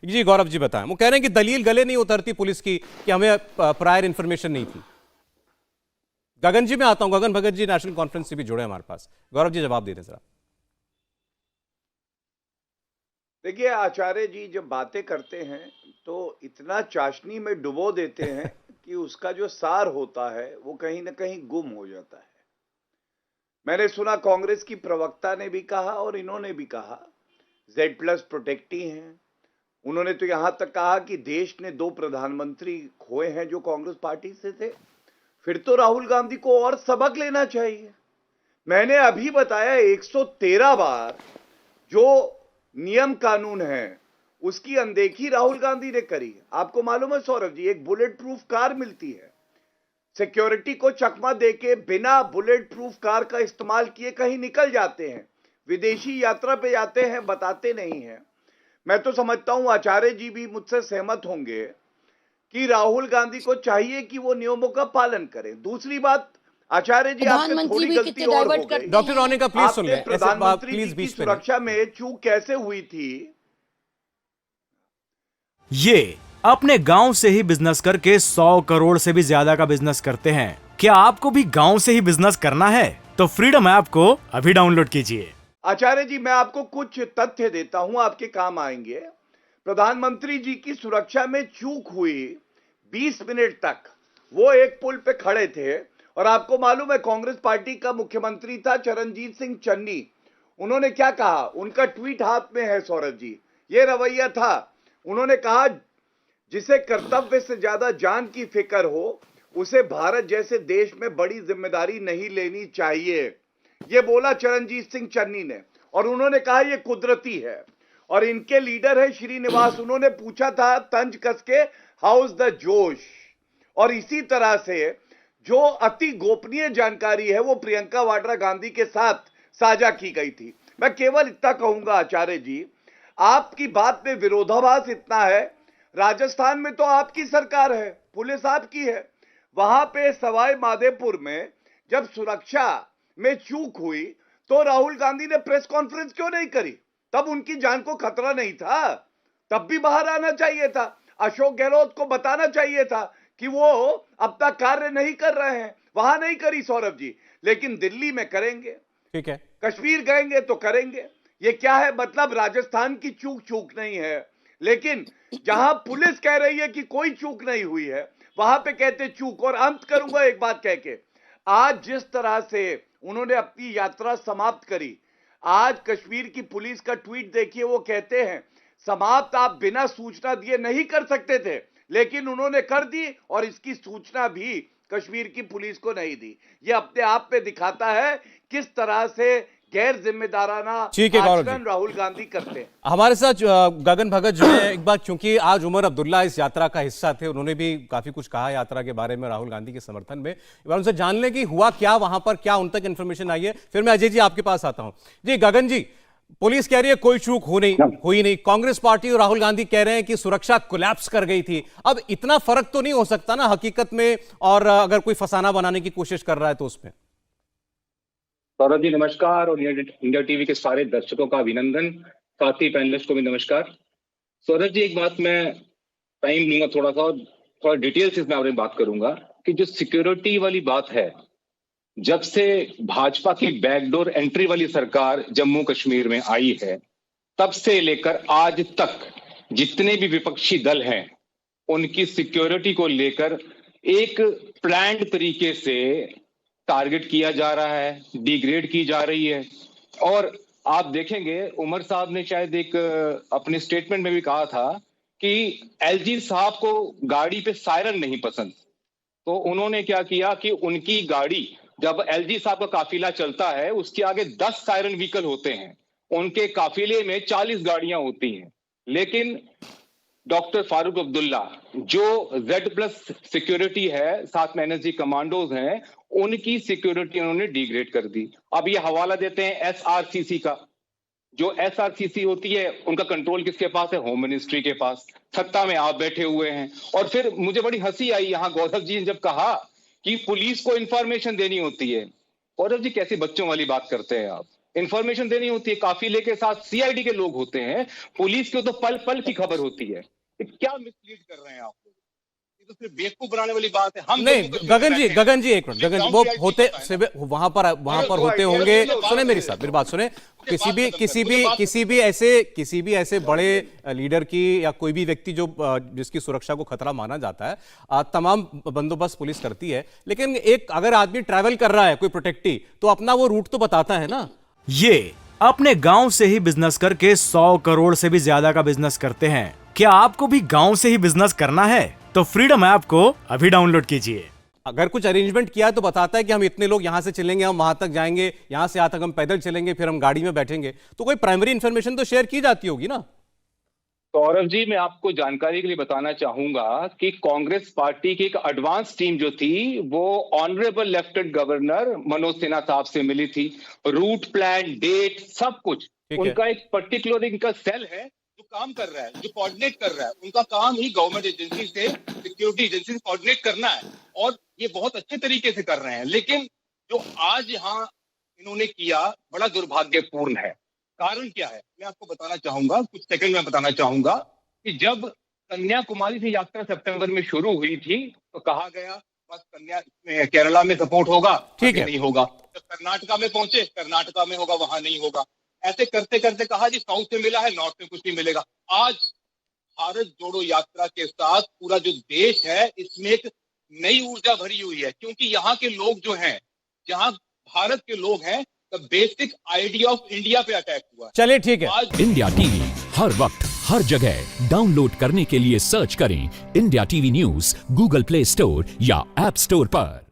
जी गौरव जी बताएं। वो कह रहे हैं कि दलील गले नहीं उतरती पुलिस की कि हमें प्रायर इंफॉर्मेशन नहीं थी। गगन जी मैं आता हूं, गगन भगत जी नेशनल कॉन्फ्रेंस से भी जुड़े हमारे पास। गौरव जी जवाब दे दें जरा। देखिए, आचार्य जी जब बातें करते हैं तो इतना चाशनी में डुबो देते हैं कि उसका जो सार होता है वो कहीं ना कहीं गुम हो जाता है। मैंने सुना कांग्रेस की प्रवक्ता ने भी कहा और इन्होंने भी कहा Z+ प्रोटेक्टी हैं। उन्होंने तो यहां तक कहा कि देश ने 2 प्रधानमंत्री खोए हैं जो कांग्रेस पार्टी से थे। फिर तो राहुल गांधी को और सबक लेना चाहिए। मैंने अभी बताया 113 बार जो नियम कानून है उसकी अनदेखी राहुल गांधी ने करी। आपको मालूम है सौरभ जी, एक बुलेट प्रूफ कार मिलती है, सिक्योरिटी को चकमा देके बिना बुलेट प्रूफ कार का इस्तेमाल किए कहीं निकल जाते हैं, विदेशी यात्रा पे जाते हैं, बताते नहीं हैं। मैं तो समझता हूं आचार्य जी भी मुझसे सहमत होंगे कि राहुल गांधी को चाहिए कि वो नियमों का पालन करें। दूसरी बात, आचार्य जी आपसे प्रधानमंत्री थोड़ी भी गलती कितने और हो डाइवर्ट गई। करते डॉक्टर हैं। रोनिका प्लीज सुन आपने लें, ऐसे प्रधानमंत्री जी प्लीज की बीच में नहीं। सुरक्षा में चूक कैसे हुई थी? ये अपने गांव से ही बिजनेस करके 100 करोड़ से भी ज्यादा का बिजनेस करते हैं। क्या आपको भी गांव से ही बिजनेस करना है? तो फ्रीडम ऐप को अभी डाउनलोड कीजिए। आचार्य जी मैं आपको कुछ तथ्य देता हूं, आपके काम आएंगे। प्रधानमंत्री जी की सुरक्षा में चूक हुई 20 मिनट तक वो एक पुल पे खड़े थे और आपको मालूम है कांग्रेस पार्टी का मुख्यमंत्री था चरणजीत सिंह चन्नी। उन्होंने क्या कहा? उनका ट्वीट हाथ में है सौरभ जी, ये रवैया था। उन्होंने कहा जिसे कर्तव्य से ज्यादा जान की फिक्र हो उसे भारत जैसे देश में बड़ी जिम्मेदारी नहीं लेनी चाहिए। ये बोला चरणजीत सिंह चन्नी ने और उन्होंने कहा ये कुदरती है। और इनके लीडर है श्रीनिवास, उन्होंने पूछा था तंज कस के हाउस द जोश। और इसी तरह से जो अति गोपनीय जानकारी है वो प्रियंका वाड्रा गांधी के साथ साझा की गई थी। मैं केवल इतना कहूंगा आचार्य जी, आपकी बात में विरोधाभास इतना है। राजस्थान में तो आपकी सरकार है, पुलिस आपकी है। वहां पे सवाई माधोपुर में जब सुरक्षा में चूक हुई तो राहुल गांधी ने प्रेस कॉन्फ्रेंस क्यों नहीं करी? तब उनकी जान को खतरा नहीं था, तब भी बाहर आना चाहिए था। अशोक गहलोत को बताना चाहिए था कि वो अपना कार्य नहीं कर रहे हैं। वहां नहीं करी सौरभ जी, लेकिन दिल्ली में करेंगे, ठीक है। कश्मीर गएंगे तो करेंगे। ये क्या है? मतलब राजस्थान की चूक नहीं है, लेकिन जहां पुलिस कह रही है कि कोई चूक नहीं हुई है वहां पे कहते चूक। और अंत करूंगा एक बात कह के, आज जिस तरह से उन्होंने अपनी यात्रा समाप्त करी, आज कश्मीर की पुलिस का ट्वीट देखिए, वो कहते हैं समाप्त आप बिना सूचना दिए नहीं कर सकते थे, लेकिन उन्होंने कर दी और इसकी सूचना भी कश्मीर की पुलिस को नहीं दी। ये अपने आप में दिखाता है किस तरह से गैर जिम्मेदाराना ठीक है गौरव आचरण जी, राहुल गांधी करते हैं। हमारे साथ गगन भगत जो है, एक बात, क्योंकि आज उमर अब्दुल्ला इस यात्रा का हिस्सा थे, उन्होंने भी काफी कुछ कहा यात्रा के बारे में राहुल गांधी के समर्थन में। एक बार उनसे जान लें कि हुआ क्या वहां पर, क्या उन तक इंफॉर्मेशन आई है। फिर मैं अजय जी आपके पास आता हूं। जी गगन जी, पुलिस कह रही है कोई चूक हुई नहीं, कांग्रेस पार्टी और राहुल गांधी कह रहे हैं कि सुरक्षा कोलैप्स कर गई थी। अब इतना फर्क तो नहीं हो सकता ना हकीकत में, और अगर कोई फसाना बनाने की कोशिश कर रहा है तो उसमें। सौरभ जी नमस्कार, और इंडिया टीवी के सारे दर्शकों का अभिनंदन, साथ ही पैनलिस्ट को भी नमस्कार। सौरभ जी एक बात मैं टाइम लूंगा थोड़ा सा, और थोड़ा डिटेल से इसमें आपने बात करूंगा कि जो सिक्योरिटी वाली बात है, जब से भाजपा की बैकडोर एंट्री वाली सरकार जम्मू कश्मीर में आई है, तब से लेकर आज तक जितने भी विपक्षी दल हैं उनकी सिक्योरिटी को लेकर एक प्लान्ड तरीके से टारगेट किया जा रहा है, डिग्रेड की जा रही है। और आप देखेंगे उमर साहब ने शायद एक अपने स्टेटमेंट में भी कहा था कि एलजी साहब को गाड़ी पे सायरन नहीं पसंद, तो उन्होंने क्या किया कि उनकी गाड़ी, जब एलजी साहब का काफिला चलता है उसके आगे 10 सायरन व्हीकल होते हैं, उनके काफिले में 40 गाड़ियां होती हैं। लेकिन डॉक्टर फारूक अब्दुल्ला जो Z+ सिक्योरिटी है, साथ में एनएसजी कमांडोज हैं, उनकी सिक्योरिटी उन्होंने डिग्रेड कर दी। अब ये हवाला देते हैं एसआरसीसी का। जो एसआरसीसी होती है उनका कंट्रोल किसके पास है? होम मिनिस्ट्री के पास। सत्ता में आप बैठे हुए हैं। और फिर मुझे बड़ी हंसी आई यहां गौरव जी ने जब कहा कि पुलिस को इंफॉर्मेशन देनी होती है। गौरव जी कैसे बच्चों वाली बात करते हैं आप? इंफॉर्मेशन देनी होती है, काफिले के साथ सीआईडी के लोग होते हैं, पुलिस को तो पल पल की खबर होती है। क्या मिसलीड कर रहे हैं आप लोग? ये तो सिर्फ बेवकूफ बनाने वाली बात है। हम नहीं गगन जी एक मिनट, गगन जी वो होते वहां पर होते होंगे। सुने मेरी बात सुने। किसी भी ऐसे बड़े लीडर की या कोई भी व्यक्ति जो जिसकी सुरक्षा को खतरा माना जाता है, तमाम बंदोबस्त पुलिस करती है, लेकिन एक अगर आदमी ट्रैवल कर रहा है कोई प्रोटेक्टी, तो अपना वो रूट तो बताता है ना। ये अपने गांव से ही बिजनेस करके 100 करोड़ से भी ज्यादा का बिजनेस करते हैं। क्या आपको भी गांव से ही बिजनेस करना है? तो फ्रीडम ऐप को अभी डाउनलोड कीजिए। अगर कुछ अरेंजमेंट किया है तो बताता है कि हम इतने लोग यहां से चलेंगे, हम वहां तक जाएंगे, यहां से यहां तक हम पैदल चलेंगे, फिर हम गाड़ी में बैठेंगे, तो कोई प्राइमरी इंफॉर्मेशन तो शेयर की जाती होगी ना। सौरभ जी, मैं आपको जानकारी के लिए बताना चाहूंगा कि कांग्रेस पार्टी की एक एडवांस टीम जो थी वो honourable lieutenant governor Manoj Sinha साहब से मिली थी। रूट प्लान, डेट, सब कुछ उनका एक पर्टिकुलर इनका सेल है जो काम कर रहा है, जो कोऑर्डिनेट कर रहा है। उनका काम ही गवर्नमेंट एजेंसी से, सिक्योरिटी एजेंसी से कोऑर्डिनेट करना है, और ये बहुत अच्छे तरीके से कर रहे हैं। लेकिन जो आज यहाँ इन्होंने किया बड़ा दुर्भाग्यपूर्ण है। कारण क्या है मैं आपको बताना चाहूंगा, कुछ सेकंड में बताना चाहूंगा कि जब कन्याकुमारी से यात्रा सितंबर में शुरू हुई थी तो कहा गया बस केरला में सपोर्ट होगा, ठीक है, नहीं होगा। तो कर्नाटका में पहुंचे, कर्नाटका में होगा, वहां नहीं होगा। ऐसे करते करते कहा जी साउथ से मिला है, नॉर्थ में कुछ नहीं मिलेगा। आज भारत जोड़ो यात्रा के साथ पूरा जो देश है इसमें एक नई ऊर्जा भरी हुई है, क्योंकि यहाँ के लोग जो हैं, जहाँ भारत के लोग हैं, the basic idea of India पे अटैक हुआ। चलिए ठीक है। इंडिया टीवी हर वक्त हर जगह डाउनलोड करने के लिए सर्च करें India TV news Google play store या ऐप स्टोर पर।